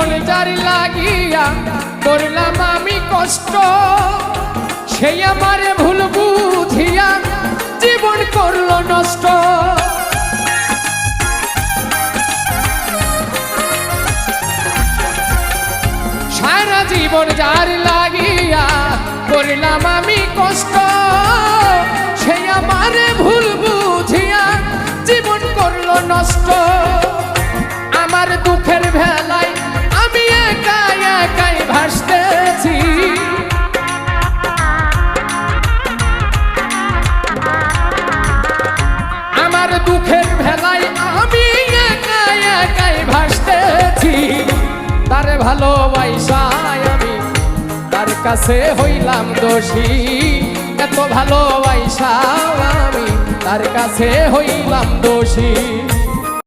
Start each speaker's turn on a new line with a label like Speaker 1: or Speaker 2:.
Speaker 1: জীবন যার লাগিয়া করলাম আমি কষ্ট, সেই আমারে ভুল বুঝিয়া জীবন করলো নষ্ট। সারা জীবন যার লাগিয়া করলাম আমি কষ্ট, সেই আমারে ভুল বুঝিয়া জীবন করলো নষ্ট। আমার দুঃখের ভেলায় আমি একাই একাই ভাসতেছি, আমার দুঃখের ভেলায় আমি একাই একাই ভাসতেছি। তার ভালোবাসায় আমি তার কাছে হইলাম দোষী, এত ভালোবাসা আমি তার কাছে হইলাম দোষী।